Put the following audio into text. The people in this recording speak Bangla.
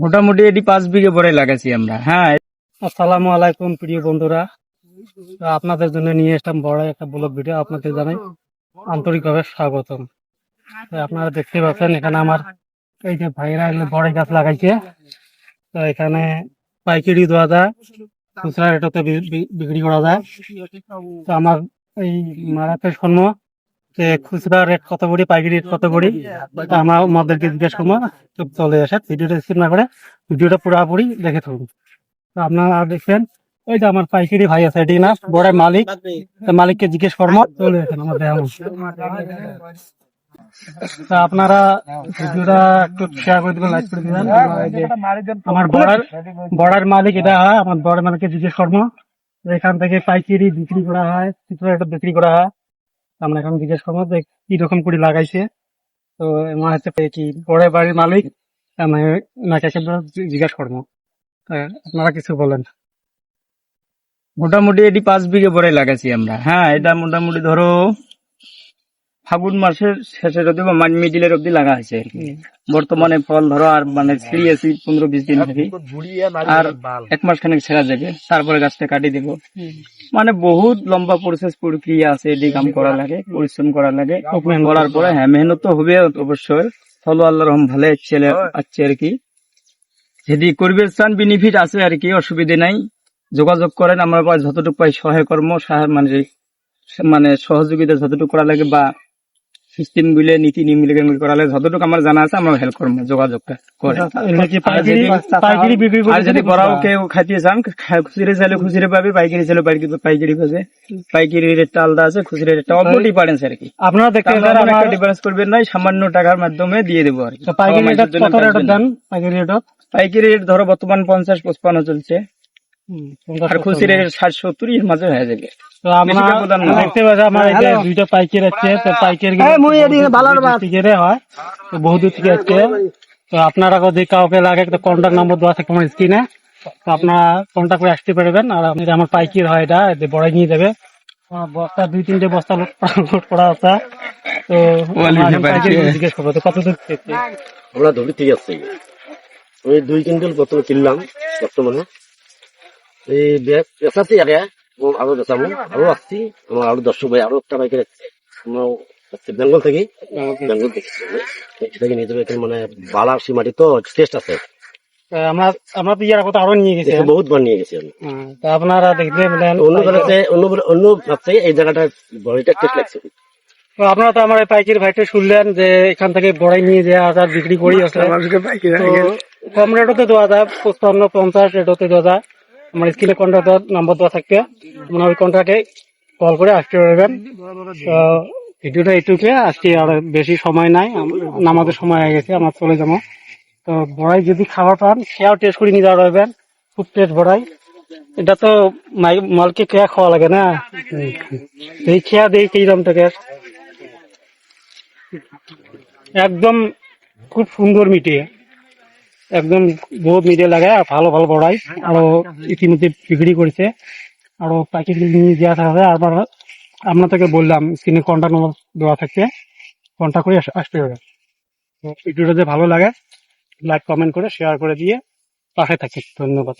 মোটামুটি এটি 5 বিঘে পরে লাগাইছি আমরা। হ্যাঁ, আসসালামু আলাইকুম প্রিয় বন্ধুরা। তো আপনাদের জন্য নিয়ে আসলাম বড় একটা ব্লগ ভিডিও। আপনাদের জানাই আন্তরিকভাবে স্বাগতম। তো আপনারা দেখতে পাচ্ছেন এখানে আমার এই যে ভাইরা এগুলো বড় গাছ লাগাইছে। তো এখানে পাইকারি দেওয়া যায়, খুচরা রেটতে বিক্রি করা যায়। তো আমার এই মারাতে শুনবো যে খুচরা রেট কত করি, পাইকারি রেট কত করি। তা আমার আমাদেরকে জিজ্ঞেস করবো। চুপ চলে আসে, ভিডিওটা স্কিপ না করে ভিডিওটা পুরোপুরি দেখে থাকুন। তো আপনারা দেখছেন ওই যে আমার পাইকারি ভাই আছে, এটি না বড় মালিক। তো মালিককে জিজ্ঞেস করবো, চলে আসেন আমার দেহ। তা আপনারা ভিডিওটা একটু শেয়ার করে দিবেন, লাইক করে দিবেন। আমার বড়ার মালিক এটা হয়, আমার বড় মালিককে জিজ্ঞেস করবো যে এখান থেকে পাইকারি বিক্রি করা হয়, খুচরা রেটে বিক্রি করা হয়। আমরা এখন জিজ্ঞেস করবো যে কি রকম করে লাগাইছে। তো আমার হচ্ছে কি বড় বাড়ির মালিক, আমি নাকি জিজ্ঞেস করবো। আপনারা কিছু বলেন। মোটামুটি এটি 5 বিঘে পরে লাগাইছি আমরা। হ্যাঁ, এটা মোটামুটি ধরো ফাগুন মাসের শেষের অব্দি বা মিডিলের অব্দি লাগা হয়েছে আর কি। বর্তমানে ফল ধরো আর মানে ছিঁড়িয়েছি 15-20 দিন থেকে, আর 1 মাস খানেক ছেড়া যাবে, তারপরে গাছটা কাটি দেব। মানে বহুত লম্বা প্রক্রিয়া আছে, এটি কাম করা লাগে, পরিশ্রম করা লাগে। করার পরে হ্যাঁ মেহনত তো হবে অবশ্যই। ফলো আল্লাহ রহম ভালো ছেলে আছে আর কি। যদি করবে চান বেনিফিট আছে আর কি, অসুবিধে নাই। যোগাযোগ করেন, আমরা যতটুকু পাই সহায় কর্ম মানে সহযোগিতা যতটুকু করা লাগে বা সিস্টেম গুলো নীতি নিয়ম করা লাগে, যতটুকু আমার জানা আছে আমরা হেল্প করবো, যোগাযোগটা করে। আর যদি বড়াও কেউ খাইতে চান, খুচরে চাইলে খুচরে পাবে, পাইকারি চাইলে পাইকারি পাবে। পাইকারি রেটটা আলাদা আছে, খুচরা রেটটা অল্প ডিফারেন্স আর কি। আপনারা দেখতে ডিফারেন্স করবেন নাই, সামান্য টাকার মাধ্যমে দিয়ে দেবো আর কি। পাইকারি রেট ধরো বর্তমান 50-55 চলছে, আর খুচরা রেট 60-70 এর মাঝে হয়ে যাবে। তো আমরা দেখতে পাচ্ছি আমার এই যে দুইটা পাইকারি আছে। তো পাইকারি হয়, তো বহু দূর থেকে আসছে। তো আপনারা যদি কাউকে লাগে তো কন্ট্যাক্ট নাম্বার দেওয়া থাকে আমার স্ক্রিনে, তো আপনারা কন্ট্যাক্ট করে আসতে পারবেন। আর আপনি আমার পাইকারি হয় এটা বড়াই নিয়ে যাবে। বস্তা 2-3টে বস্তা লোড করা আছে। তো জিজ্ঞেস করবো তো কত দূর থেকে আমরা ধরি ঠিক আছে। ওই 2 কুইন্টাল প্রথমে কিনলাম, বর্তমানে এই বেচাচ্ছি আগে, আরো বেচাবো, আরো আসছি। আমার আরো 10 ভাই আরো একটা বাইকে রাখছে, আমরা বেঙ্গল থেকে নিয়ে যাবে। মানে বালার সিমাটি তো টেস্ট আছে, আমরা তো ইয়ার কথা আরো নিয়ে গেছি, বহুতবার নিয়ে গেছি আমি। তা আপনারা দেখতে অন্য ভাবছে এই জায়গাটা বড়িটা টেস্ট লাগছে। তো আপনারা তো আমার পাইকারি ভাইটা শুনলেন যে এখান থেকে বড়াই নিয়ে যায় আর বিক্রি করি আছে। কম রেটতে দেওয়া যায়, 55-50 রেটতে দেওয়া যায়। আমার স্ক্রিনে কন্ট্যাক্ট নাম্বার দেওয়া থাকবে, আপনারা ওই কন্ট্যাক্টে কল করে আসতে পারবেন। তো ভিডিওটা এইটুকু, আজকে আর বেশি সময় নাই, নামাজের সময় হয়ে গেছে, আমার চলে যাবো। তো বড়াই যদি খাবার পান সেও টেস্ট করে নিয়ে যাওয়া পারবেন, খুব টেস্ট বড়াই। এটা তো মালকে খেয়া খাওয়া লাগে না, এই খেয়া দেই কিরকম থেকে একদম খুব সুন্দর মিটিয়ে, একদম বহুত মিডিয়া লাগে, ভালো ভালো বড়াই। আরো ইতিমধ্যে বিক্রি করেছে, আরো পাইকারি নিয়ে দেওয়া থাকবে। আবার আপনাদেরকে বললাম স্ক্রিনে কন্ট্যাক্ট নম্বর দেওয়া থাকবে, কন্ট্যাক্ট করে আসতে হবে। ভিডিওটা যে ভালো লাগে লাইক কমেন্ট করে শেয়ার করে দিয়ে পাশে থাকি। ধন্যবাদ।